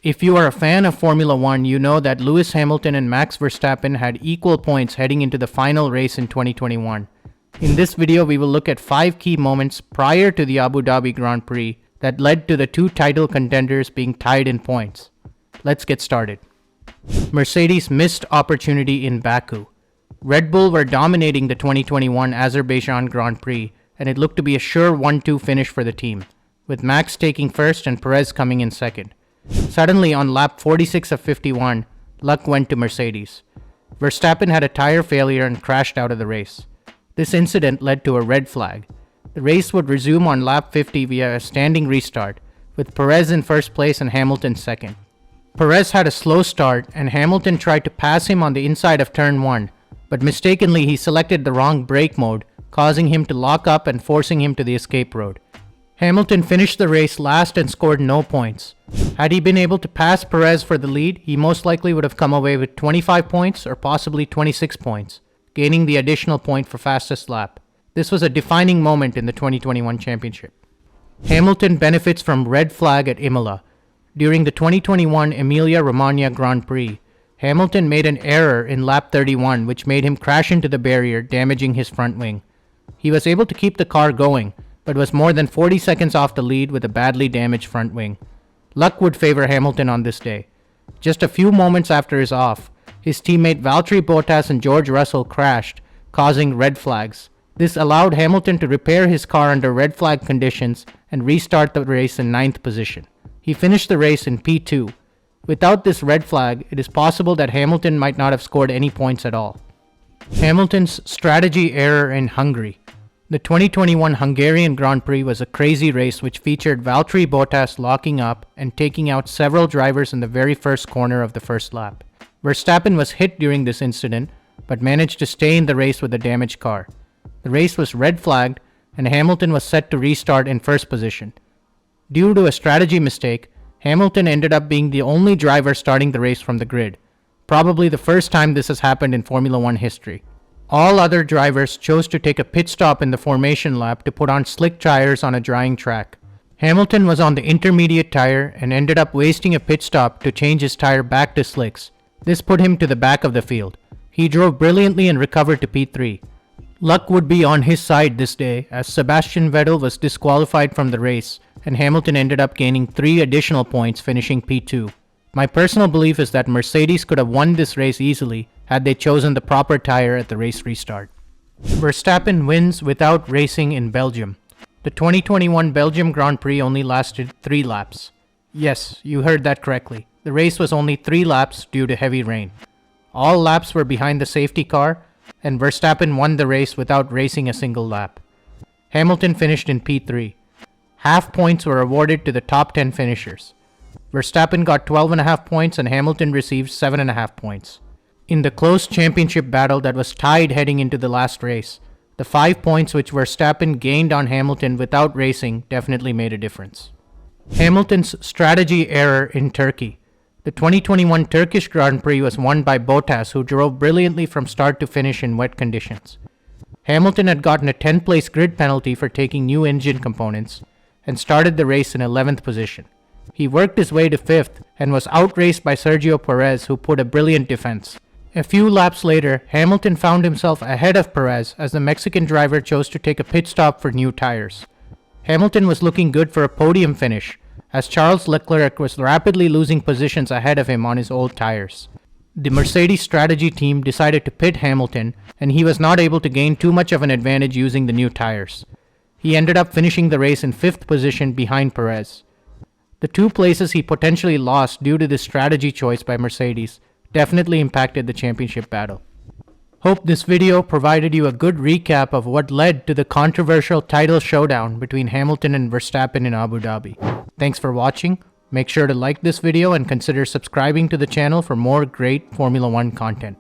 If you are a fan of Formula One, you know that Lewis Hamilton and Max Verstappen had equal points heading into the final race in 2021. In this video, we will look at 5 key moments prior to the Abu Dhabi Grand Prix that led to the two title contenders being tied in points. Let's get started. Mercedes missed opportunity in Baku. Red Bull were dominating the 2021 Azerbaijan Grand Prix, and it looked to be a sure 1-2 finish for the team, with Max taking first and Perez coming in second. Suddenly, on lap 46 of 51, luck went to Mercedes. Verstappen had a tire failure and crashed out of the race. This incident led to a red flag. The race would resume on lap 50 via a standing restart, with Perez in first place and Hamilton second. Perez had a slow start, and Hamilton tried to pass him on the inside of turn 1, but mistakenly he selected the wrong brake mode, causing him to lock up and forcing him to the escape road. Hamilton finished the race last and scored no points. Had he been able to pass Perez for the lead, he most likely would have come away with 25 points or possibly 26 points, gaining the additional point for fastest lap. This was a defining moment in the 2021 championship. Hamilton benefits from red flag at Imola. During the 2021 Emilia-Romagna Grand Prix, Hamilton made an error in lap 31 which made him crash into the barrier, damaging his front wing. He was able to keep the car going, but was more than 40 seconds off the lead with a badly damaged front wing. Luck would favor Hamilton on this day. Just a few moments after his off, his teammate Valtteri Bottas and George Russell crashed, causing red flags. This allowed Hamilton to repair his car under red flag conditions and restart the race in 9th position. He finished the race in P2. Without this red flag, it is possible that Hamilton might not have scored any points at all. Hamilton's strategy error in Hungary. The 2021 Hungarian Grand Prix was a crazy race which featured Valtteri Bottas locking up and taking out several drivers in the very first corner of the first lap. Verstappen was hit during this incident, but managed to stay in the race with a damaged car. The race was red flagged, and Hamilton was set to restart in first position. Due to a strategy mistake, Hamilton ended up being the only driver starting the race from the grid, probably the first time this has happened in Formula One history. All other drivers chose to take a pit stop in the formation lap to put on slick tires on a drying track. Hamilton was on the intermediate tire and ended up wasting a pit stop to change his tire back to slicks. This put him to the back of the field. He drove brilliantly and recovered to P3. Luck would be on his side this day, as Sebastian Vettel was disqualified from the race, and Hamilton ended up gaining 3 additional points, finishing P2. My personal belief is that Mercedes could have won this race easily had they chosen the proper tire at the race restart. Verstappen wins without racing in Belgium. The 2021 Belgium Grand Prix only lasted 3 laps. Yes, you heard that correctly. The race was only 3 laps due to heavy rain. All laps were behind the safety car, and Verstappen won the race without racing a single lap. Hamilton finished in P3. Half points were awarded to the top 10 finishers. Verstappen got 12.5 points and Hamilton received 7.5 points. In the close championship battle that was tied heading into the last race, the 5 points which Verstappen gained on Hamilton without racing definitely made a difference. Hamilton's strategy error in Turkey. The 2021 Turkish Grand Prix was won by Bottas, who drove brilliantly from start to finish in wet conditions. Hamilton had gotten a 10th place grid penalty for taking new engine components and started the race in 11th position. He worked his way to 5th and was outraced by Sergio Perez, who put a brilliant defense. A few laps later, Hamilton found himself ahead of Perez as the Mexican driver chose to take a pit stop for new tires. Hamilton was looking good for a podium finish, as Charles Leclerc was rapidly losing positions ahead of him on his old tires. The Mercedes strategy team decided to pit Hamilton, and he was not able to gain too much of an advantage using the new tires. He ended up finishing the race in 5th position behind Perez. The 2 places he potentially lost due to this strategy choice by Mercedes definitely impacted the championship battle. Hope this video provided you a good recap of what led to the controversial title showdown between Hamilton and Verstappen in Abu Dhabi. Thanks for watching. Make sure to like this video and consider subscribing to the channel for more great Formula One content.